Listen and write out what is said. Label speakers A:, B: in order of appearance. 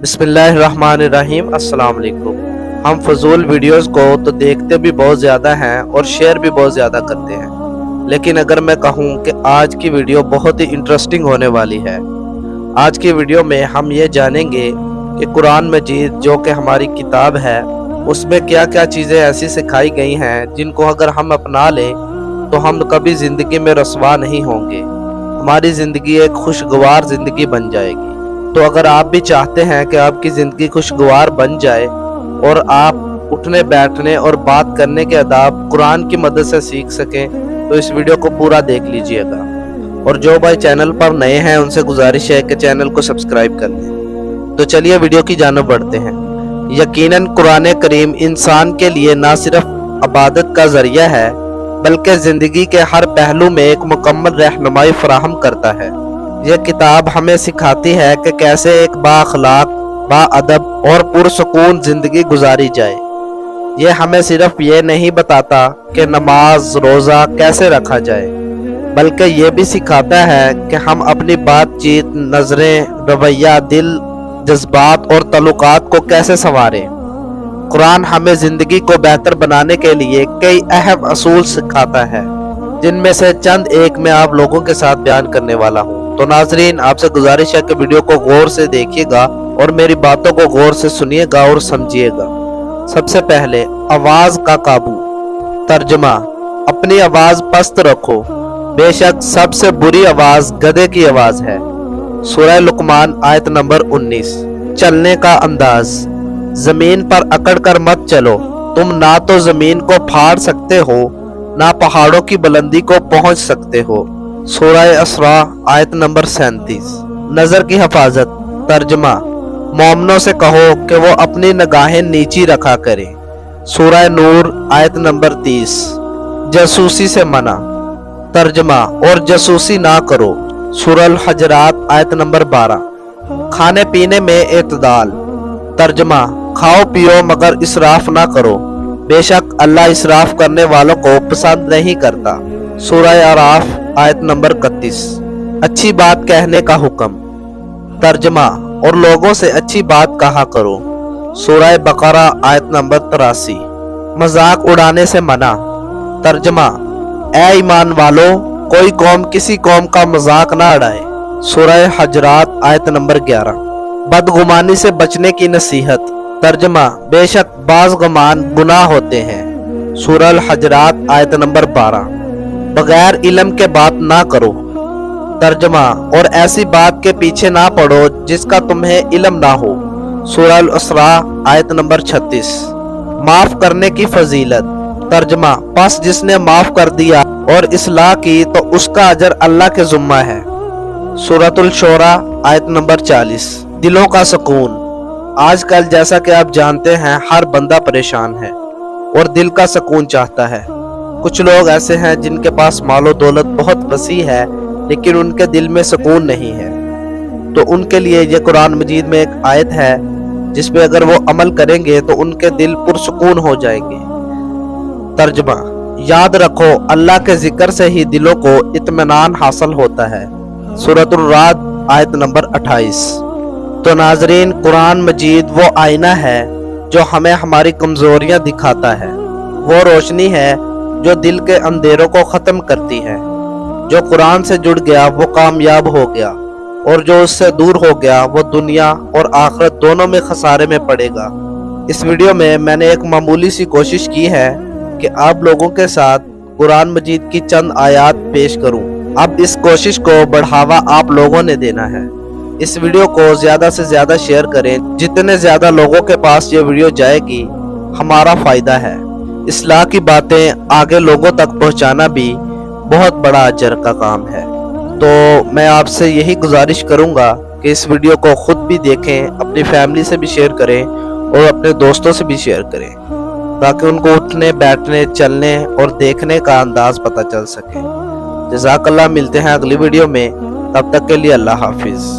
A: बिस्मिल्लाहिर्रहमानिर्रहीम। अस्सलाम वालेकुम। हम फजूल वीडियोस को तो देखते भी बहुत ज़्यादा हैं और शेयर भी बहुत ज़्यादा करते हैं, लेकिन अगर मैं कहूँ कि आज की वीडियो बहुत ही इंटरेस्टिंग होने वाली है। आज की वीडियो में हम ये जानेंगे कि कुरान मजीद जो कि हमारी किताब है उसमें क्या क्या चीज़ें ऐसी सिखाई गई हैं जिनको अगर हम अपना लें तो हम कभी ज़िंदगी में रसवा नहीं होंगे। हमारी ज़िंदगी एक खुशगवार ज़िंदगी बन जाएगी। तो अगर आप भी चाहते हैं कि आपकी ज़िंदगी खुशगवार बन जाए और आप उठने बैठने और बात करने के आदाब कुरान की मदद से सीख सकें तो इस वीडियो को पूरा देख लीजिएगा। और जो भाई चैनल पर नए हैं उनसे गुजारिश है कि चैनल को सब्सक्राइब कर लें। तो चलिए वीडियो की जानिब बढ़ते हैं। यकीनन कुरान करीम इंसान के लिए ना सिर्फ इबादत का ज़रिया है बल्कि ज़िंदगी के हर पहलू में एक मुकम्मल रहनुमाई फराहम करता है। यह किताब हमें सिखाती है कि कैसे एक बाअखलाक, बाअदब और पुरसुकून ज़िंदगी गुजारी जाए। यह हमें सिर्फ ये नहीं बताता कि नमाज रोज़ा कैसे रखा जाए, बल्कि ये भी सिखाता है कि हम अपनी बातचीत, नज़रें, रवैया, दिल, जज्बात और तल्लुकात को कैसे संवारें। कुरान हमें ज़िंदगी को बेहतर बनाने के लिए कई अहम असूल सिखाता है, जिनमें से चंद एक मैं आप लोगों के साथ बयान करने वाला हूँ। तो नाजरीन, आपसे गुजारिश है कि वीडियो को गौर से देखिएगा और मेरी बातों को गौर से सुनिएगा और समझिएगा। सबसे पहले, आवाज़ का काबू। तर्जुमा, अपनी आवाज़ पस्त रखो, बेशक सबसे बुरी आवाज़ गधे की आवाज़ है। सूरह लुकमान आयत नंबर 19। चलने का अंदाज। ज़मीन पर अकड़ कर मत चलो, तुम ना तो ज़मीन को फाड़ सकते हो ना पहाड़ों की बुलंदी को पहुंच सकते हो। सूरह असरा आयत नंबर 37। नज़र की हिफाजत। तर्जुमा, मोमनों से कहो कि वो अपनी निगाहें नीची रखा करें। सूरह नूर आयत नंबर 30। जासूसी से मना। तर्जुमा, और जासूसी ना करो। सूरह हजरात आयत नंबर 12। खाने पीने में एतदाल। तर्जुमा, खाओ पियो मगर इसराफ ना करो, बेशक अल्लाह इसराफ करने वालों को पसंद नहीं करता। सूरह आराफ आयत नंबर 31। अच्छी बात कहने का हुक्म। तर्जुमा, और लोगों से अच्छी बात कहा करो। सूरह बकरा आयत नंबर 83। मजाक उड़ाने से मना। तर्जुमा, ए ईमान वालों, कोई कौम किसी कौम का मजाक ना उड़ाए। सूरह हजरात आयत नंबर 11। बदगुमानी से बचने की नसीहत। तर्जुमा, बेशक बाज़ गुमान गुनाह होते हैं। सूरह हजरात आयत नंबर 12। बगैर इल्म के बात ना करो। तर्जुमा, और ऐसी बात के पीछे ना पड़ो जिसका तुम्हें इल्म ना हो। सूरह असरा आयत नंबर 36। माफ करने की फजीलत। तर्जुमा, बस जिसने माफ कर दिया और इस्लाह की तो उसका अजर अल्लाह के ज़ुम्मा है। सूरतुल शोरा आयत नंबर 40। दिलों का सुकून। आजकल जैसा कि आप जानते हैं हर बंदा परेशान है और दिल का सुकून चाहता है। कुछ लोग ऐसे हैं जिनके पास मालो दौलत बहुत वसी है लेकिन उनके दिल में सुकून नहीं है। तो उनके लिए ये कुरान मजीद में एक आयत है जिस पे अगर वो अमल करेंगे तो उनके दिल पुरसुकून हो जाएंगे। तर्जुमा, याद रखो अल्लाह के जिक्र से ही दिलों को इत्मीनान हासिल होता है। सूरतुल राद आयत नंबर 28। तो नाजरीन, कुरान मजीद वो आईना है जो हमें हमारी कमज़ोरियाँ दिखाता है, वो रोशनी है जो दिल के अंधेरों को ख़त्म करती है। जो कुरान से जुड़ गया वो कामयाब हो गया और जो उससे दूर हो गया वो दुनिया और आखिरत दोनों में खसारे में पड़ेगा। इस वीडियो में मैंने एक मामूली सी कोशिश की है कि आप लोगों के साथ कुरान मजीद की चंद आयात पेश करूं। अब इस कोशिश को बढ़ावा आप लोगों ने देना है। इस वीडियो को ज़्यादा से ज़्यादा शेयर करें। जितने ज़्यादा लोगों के पास ये वीडियो जाएगी हमारा फ़ायदा है। इस्लाह की बातें आगे लोगों तक पहुंचाना भी बहुत बड़ा अजर का काम है। तो मैं आपसे यही गुजारिश करूंगा कि इस वीडियो को खुद भी देखें, अपनी फैमिली से भी शेयर करें और अपने दोस्तों से भी शेयर करें ताकि उनको उठने बैठने चलने और देखने का अंदाज पता चल सके। जज़ाकल्लाह। मिलते हैं अगली वीडियो में, तब तक के लिए अल्लाह हाफिज़।